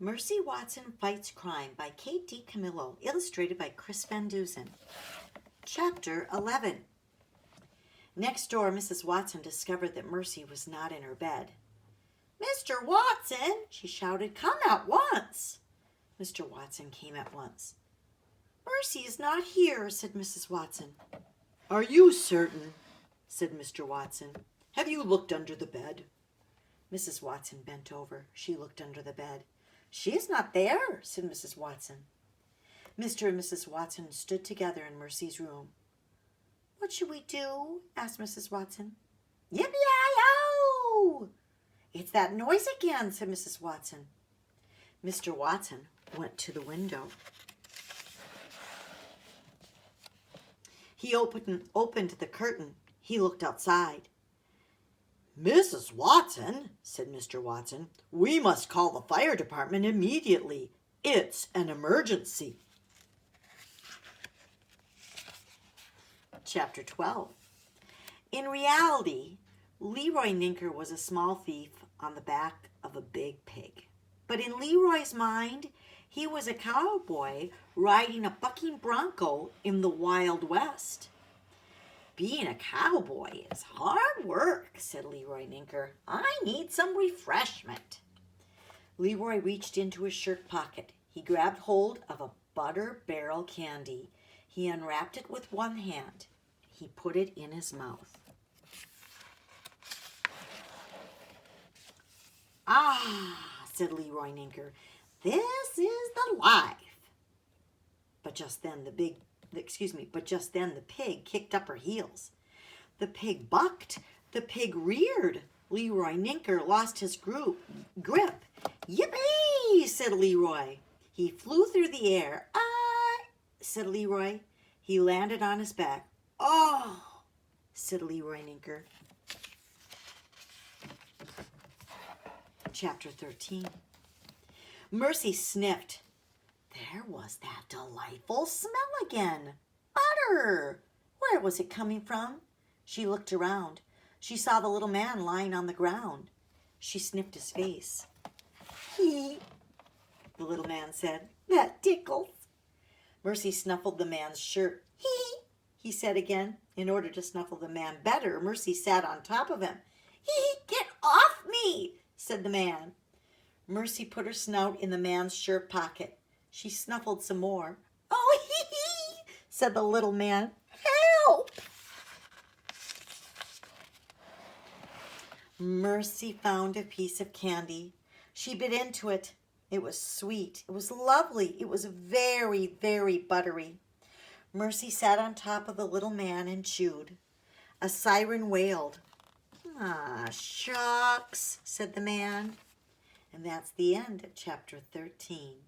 Mercy Watson Fights Crime by Kate DiCamillo, illustrated by Chris Van Dusen. Chapter 11. Next door, Mrs. Watson discovered that Mercy was not in her bed. "Mr. Watson," she shouted, "come at once." Mr. Watson came at once. "Mercy is not here," said Mrs. Watson. "Are you certain?" said Mr. Watson. "Have you looked under the bed?" Mrs. Watson bent over. She looked under the bed. "She is not there," said Mrs. Watson. Mr. and Mrs. Watson stood together in Mercy's room. "What should we do?" asked Mrs. Watson. "Yippee-yi-yo!" "It's that noise again," said Mrs. Watson. Mr. Watson went to the window. He opened the curtain. He looked outside. "Mrs. Watson," said Mr. Watson, "we must call the fire department immediately. It's an emergency." Chapter 12. In reality, Leroy Ninker was a small thief on the back of a big pig. But in Leroy's mind, he was a cowboy riding a bucking bronco in the Wild West. "Being a cowboy is hard work," said Leroy Ninker. "I need some refreshment." Leroy reached into his shirt pocket. He grabbed hold of a butter barrel candy. He unwrapped it with one hand. He put it in his mouth. "Ah," said Leroy Ninker, "this is the life." But just then the pig kicked up her heels. The pig bucked. The pig reared. Leroy Ninker lost his grip. "Yippee!" said Leroy. He flew through the air. "Ah!" said Leroy. He landed on his back. "Oh!" said Leroy Ninker. Chapter 13. Mercy sniffed. There was that delightful smell again. Butter! Where was it coming from? She looked around. She saw the little man lying on the ground. She sniffed his face. "Hee," the little man said. "That tickles." Mercy snuffled the man's shirt. "Hee," he said again. In order to snuffle the man better, Mercy sat on top of him. "Hee, get off me," said the man. Mercy put her snout in the man's shirt pocket. She snuffled some more. "Oh, hee, said the little man. "Help!" Mercy found a piece of candy. She bit into it. It was sweet. It was lovely. It was very, very buttery. Mercy sat on top of the little man and chewed. A siren wailed. "Ah, shucks," said the man. And that's the end of chapter 13.